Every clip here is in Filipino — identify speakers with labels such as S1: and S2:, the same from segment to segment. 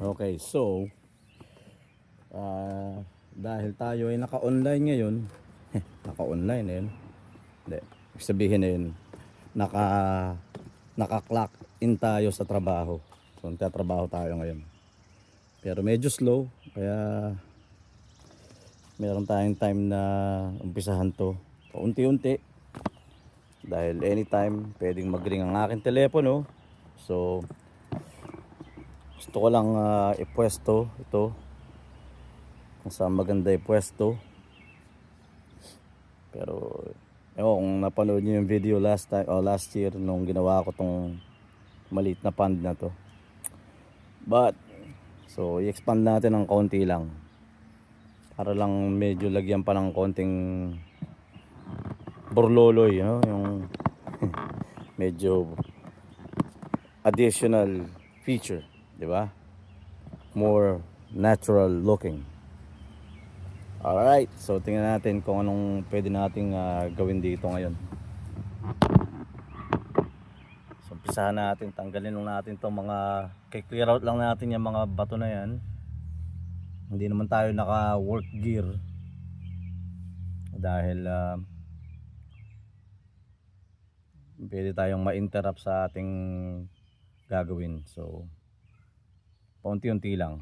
S1: Okay, so dahil tayo ay naka-online ngayon, naka-online eh, hindi, ibig sabihin na yun, naka, naka-clock in tayo sa trabaho. So, nagtatrabaho tayo ngayon. Pero medyo slow, kaya meron tayong time na umpisahan to paunti-unti. Dahil anytime, pwedeng mag-ring ang aking telepono. So, gusto ko lang ipwesto ito kung saan maganda ipwesto. Pero kung napanood niyo yung video last time o last year nung ginawa ko tong maliit na pond na to. But so i-expand natin ng konti lang para lang medyo lagyan pa ng konting borloloy, yung medyo additional feature, di ba? More natural looking. Alright, so tingnan natin kung anong pwede nating gawin dito ngayon. So umpisahan natin, tanggalin lang natin itong mga, clear out lang natin yung mga bato na yan. Hindi naman tayo naka work gear dahil pwede tayong ma-interrupt sa ating gagawin. So paunti-unti lang.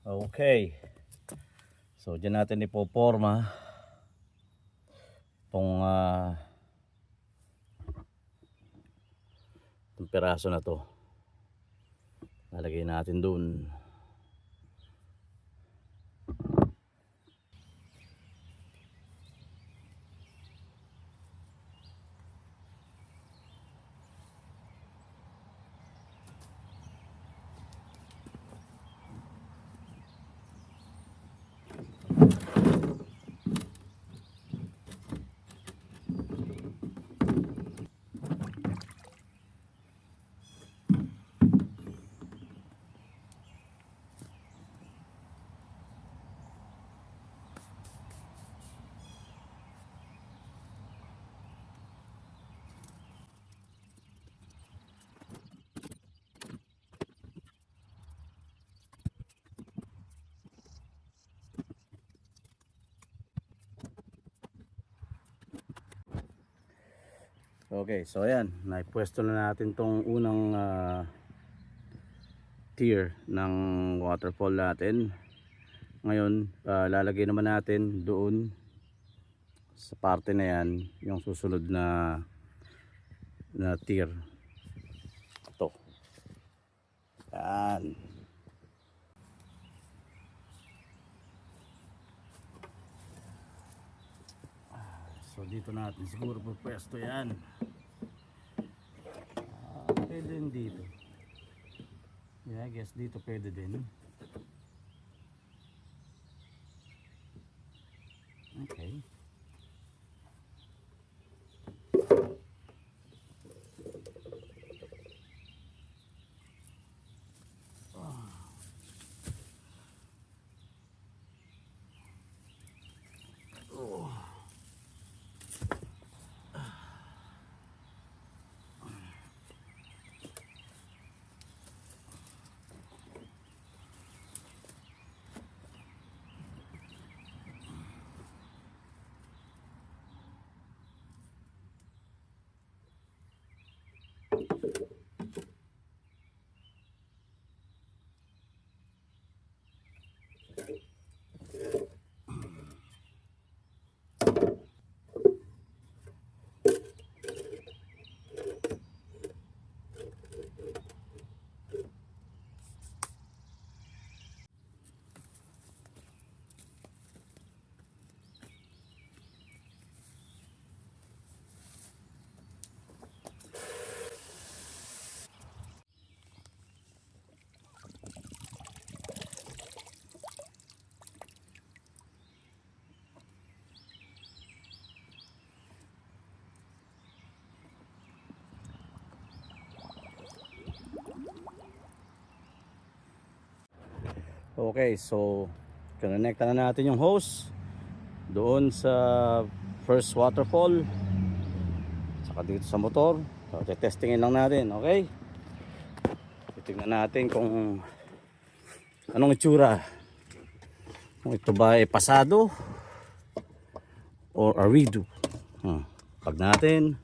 S1: Okay. So dyan natin ipoporma itong peraso na to. Lalagay natin dun. Okay, so ayan, naipwesto na natin tong unang tier ng waterfall natin. Ngayon, lalagay naman natin doon sa parte na yan yung susunod na tier. Ito. Yan. So dito natin siguro pwesto yan. Pwede din dito. Yeah, I guess dito pwede din. Okay. Okay, so connecta na natin yung hose doon sa first waterfall, saka dito sa motor. So testingin lang natin, okay? Titingnan natin kung anong itsura, kung ito ba ay pasado or a redo. Pag natin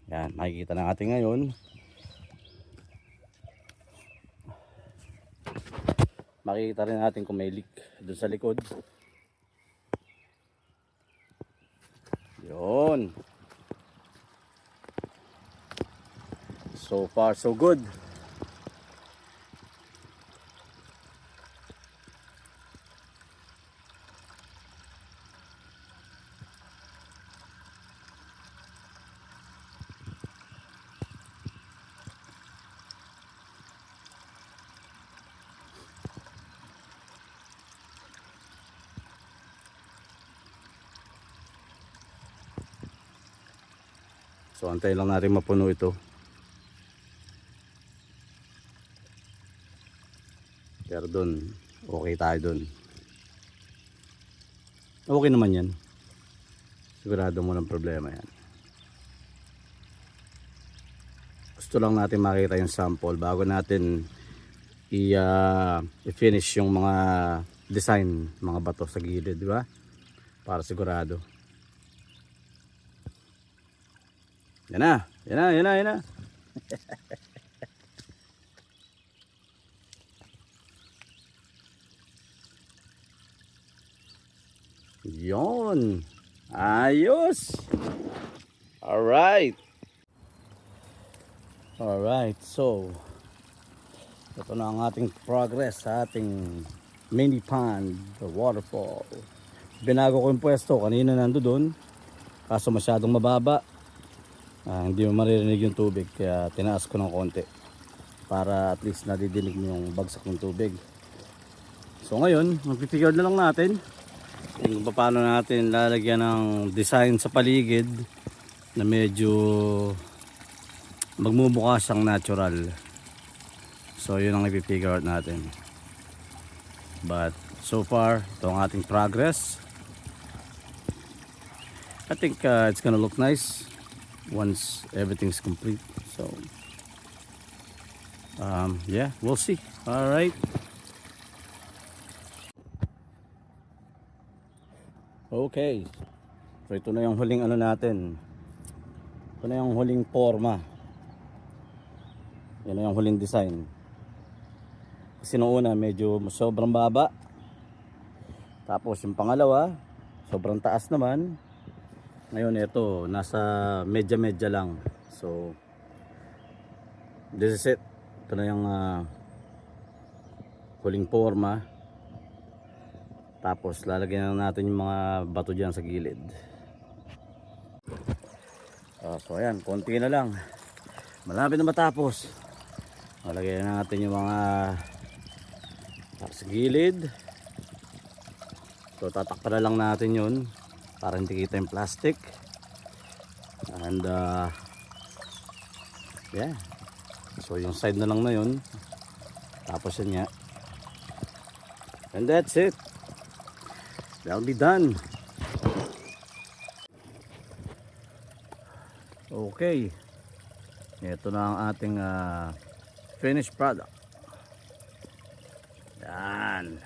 S1: yan, makikita natin ngayon. Makikita rin natin kung may leak doon sa likod. Yun. So far so good. So antay lang natin mapuno ito. Pero doon, okay tayo doon. Okay naman yan. Sigurado mo ng problema yan. Gusto lang natin makita yung sample bago natin i-finish yung mga design, mga bato sa gilid, di ba? Para sigurado. Yan na, yan na, yan na, yan na. Yon. Ayos. Alright. Alright, so ito na ang ating progress sa ating mini pond, the waterfall. Binago ko yung pwesto, kanina nando doon, kaso masyadong mababa. Hindi mo maririnig yung tubig, kaya tinaas ko ng konti para at least nadidinig mo yung bagsak ng tubig. So ngayon, magpipigure na lang natin kung paano natin lalagyan ng design sa paligid na medyo magmumukha siyang natural. So yun ang ipipigure out natin. But so far, ito ang ating progress. I think it's gonna look nice once everything's complete. So yeah, we'll see. All right. Okay. So ito na yung huling ano natin. Ito na yung huling forma. Yan na yung huling design. Kasi noong una medyo sobrang baba. Tapos yung pangalawa, sobrang taas naman. Ngayon ito, nasa medya-medya lang. So this is it. Ito na yung huling forma. Tapos lalagyan na natin yung mga bato dyan sa gilid. So ayan, konti na lang. Malapit na matapos. Lalagyan na natin yung mga sa gilid. So tatakpan na lang natin yun para hindi kita yung plastic. And yeah. So yung side na lang na yun. Tapos yun nga. And that's it. That'll be done. Okay. Ito na ang ating finished product. Yan.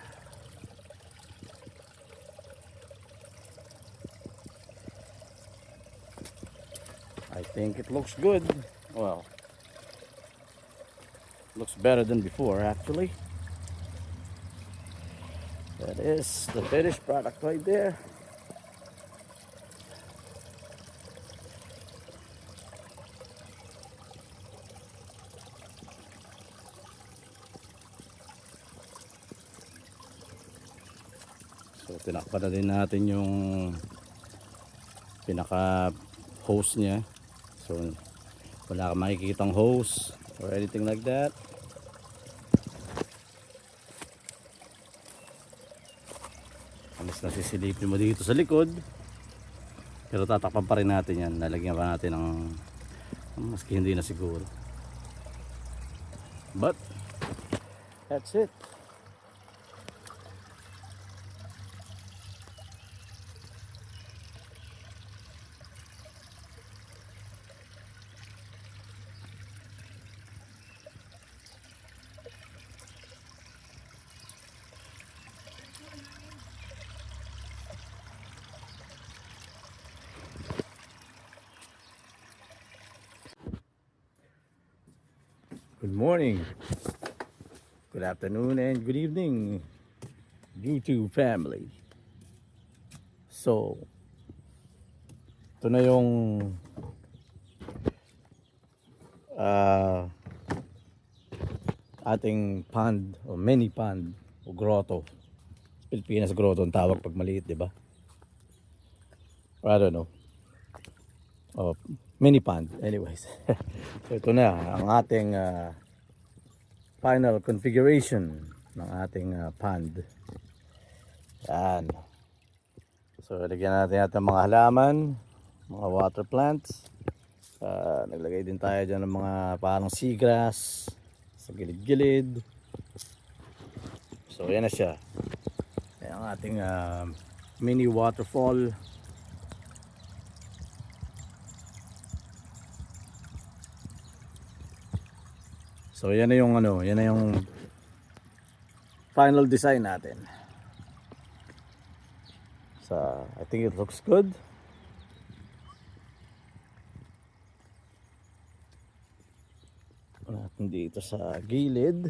S1: I think it looks good. Well, looks better than before actually. That is the finished product right there. So tinakpan na din natin yung pinaka hose niya. So wala kang makikitang hose or anything like that. Alas nasisilipin mo dito sa likod. Pero tatakpan pa rin natin yan. Lalagyan pa natin ng maski hindi na siguro. But that's it. Good morning, good afternoon, and good evening, YouTube family. So, ito na yung ating pond o mini pond o grotto. Pilipinas grotto ang tawag pag maliit, di ba? I don't know. Oh, mini pond. Anyways. So ito na ang ating final configuration ng ating pond. Yan. So lagyan natin ang mga halaman, mga water plants. Naglagay din tayo dyan ng mga parang seagrass sa gilid-gilid. So yan na siya. Yan ang ating mini waterfall. So yan na yung yan na yung final design natin. So I think it looks good. Natin dito sa gilid.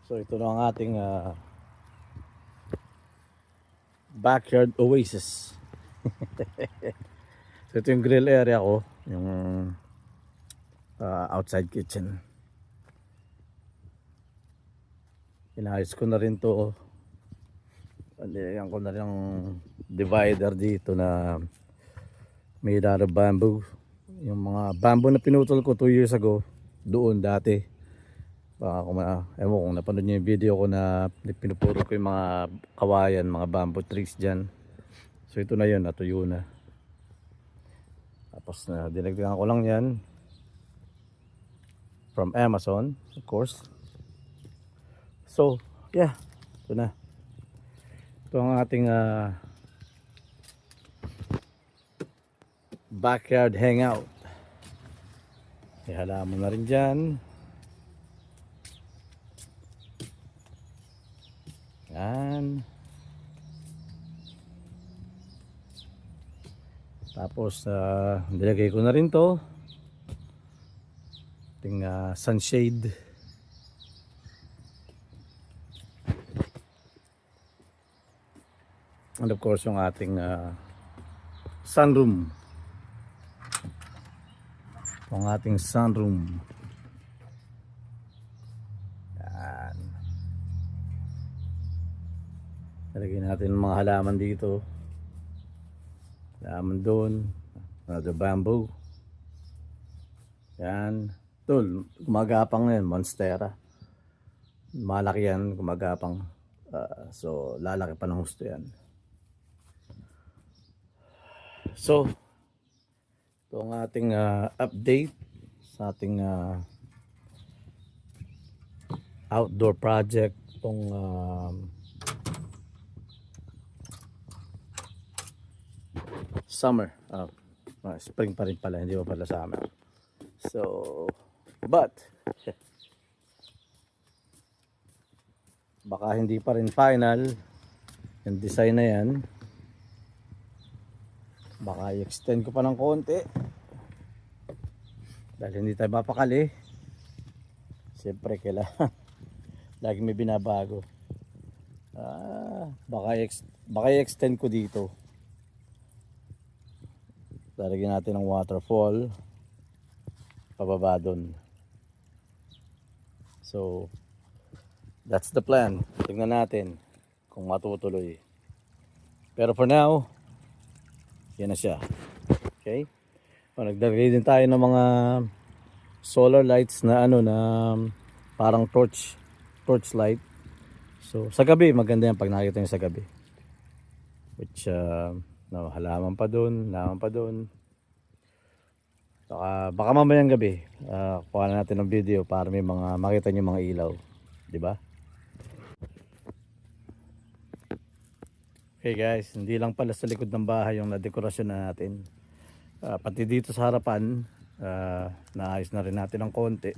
S1: So ito na ang ating backyard oasis. So ito yung grill area ko, yung outside kitchen. Inayos ko na rin to. Nilagyan ko na rin ang divider dito na made out of bamboo. Yung mga bamboo na pinutol ko 2 years ago doon dati. Baka ewan kung napanood niyo yung video ko na pinupuro ko yung mga kawayan, mga bamboo trees dyan. So ito na yun, natuyo na. Tapos dinagdagan ko lang yan from Amazon, of course. So yeah, ito na. Ito ang ating backyard hangout. Ihala mo na rin dyan. Yan. Tapos nilagay ko na rin to. Ating sunshade. And of course yung ating sunroom. Ang ating sunroom. Yan. Lagyan natin mga halaman dito. Halaman doon. Another bamboo. Yan. Doon, gumagapang na yan. Monstera. Malaki yan, gumagapang. So, lalaki pa ng husto yan. So, ito ang ating update sa ating outdoor project. Itong summer. Spring pa rin pala, hindi pa pala summer. So, but baka hindi pa rin final yung design na yan. Baka i-extend ko pa ng konti dahil hindi tayo mapakali. Siyempre kailangan lagi may binabago. Baka i-extend ko dito. Lalagyan natin ng waterfall pababa doon. So that's the plan. Tingnan natin kung matutuloy. Pero for now, yan na siya. Okay? Nagdagay din tayo ng mga solar lights na na parang torch light. So sa gabi maganda yan pag nakita niyo sa gabi. Which halaman pa doon. Baka mamayang gabi kuha na natin ng video para may mga makita niyo mga ilaw, di ba? Okay guys, hindi lang pala sa likod ng bahay yung na-dekorasyon na natin. Pati dito sa harapan, naayos na rin natin ng konti.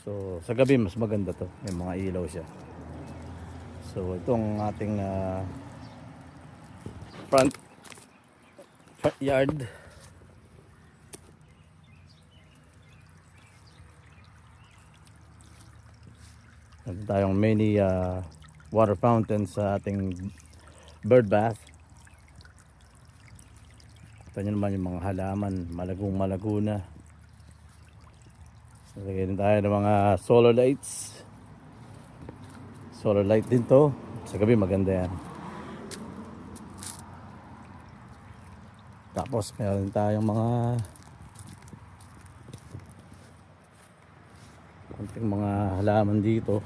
S1: So sa gabi mas maganda to, may mga ilaw siya. So itong ating front yard. Meron tayong many water fountains sa ating bird bath. Ito nyo naman yung mga halaman, malagong malago na. Lagyan din tayo ng mga solar lights. Solar light din to. Sa gabi maganda yan. Tapos meron tayong mga konting mga halaman dito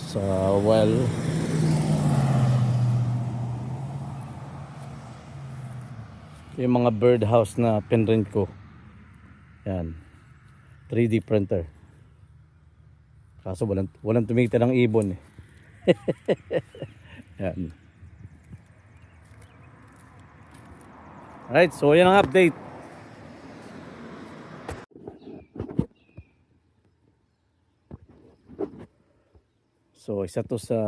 S1: sa well. Yung mga birdhouse na pinrent ko. Yan. 3D printer. Kaso walang tumingin ng ibon eh. Yan. Alright, so yan ang update. So isa to sa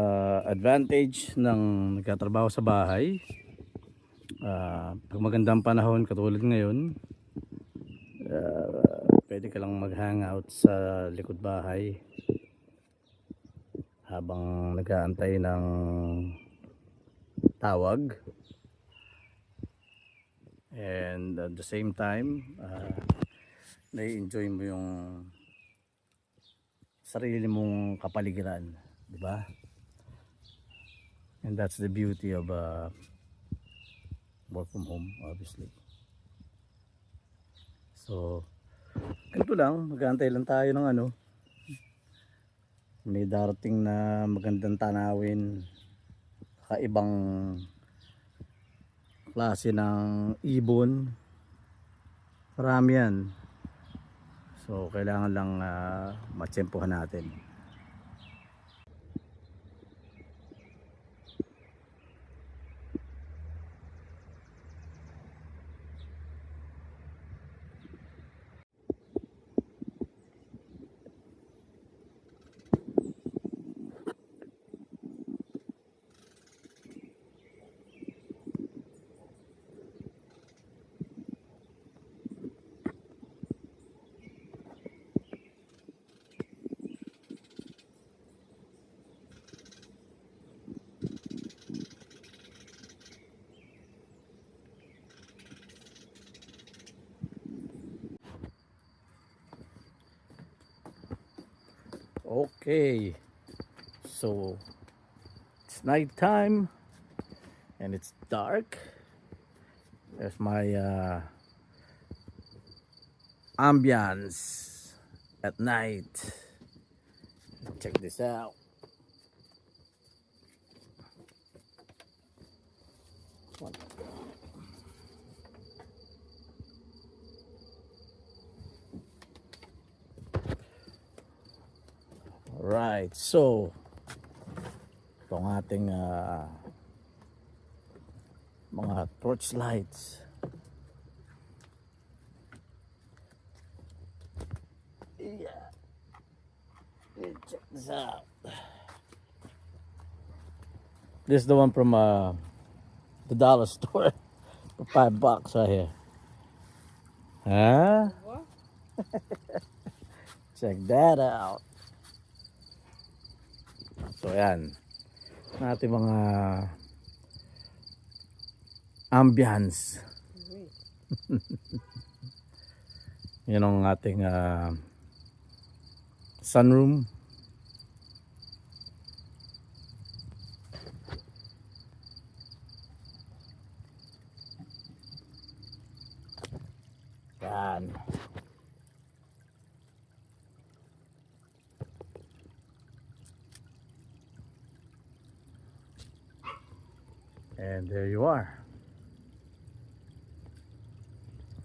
S1: advantage ng nagtatrabaho sa bahay. Pag magandang panahon katulad ngayon, pwede ka lang mag-hangout sa likod bahay habang nag-aantay ng tawag, and at the same time nai-enjoy mo yung sarili mong kapaligiran, di ba? And that's the beauty of work from home, obviously. So ganito lang, mag-aantay lang tayo ng may darating na magandang tanawin, kaibang klase ng ibon, marami yan. So kailangan lang matsempohan natin. Okay, so it's night time and it's dark. There's my ambience at night. Check this out. Right, so itong ating mga torch lights. Yeah, check this out. This is the one from the dollar store for $5 right here. Huh?
S2: What?
S1: Check that out. So yan, natin mga ambience. Yan ang ating sunroom. Yan. And there you are.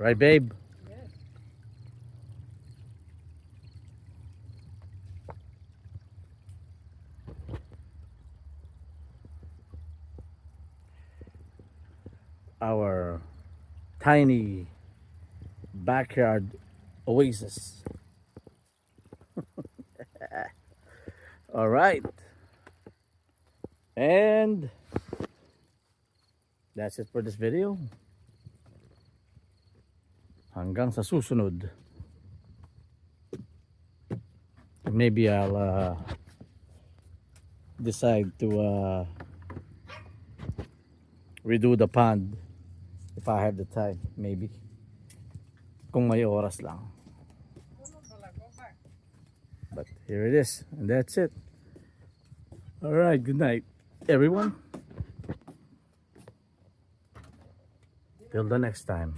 S1: Right, babe?
S2: Yes.
S1: Our tiny backyard oasis. All right. And that's it for this video. Hanggang sa susunod. Maybe I'll decide to redo the pond if I have the time, maybe. Kung may oras lang. But here it is, and that's it. All right, good night, everyone. Till the next time.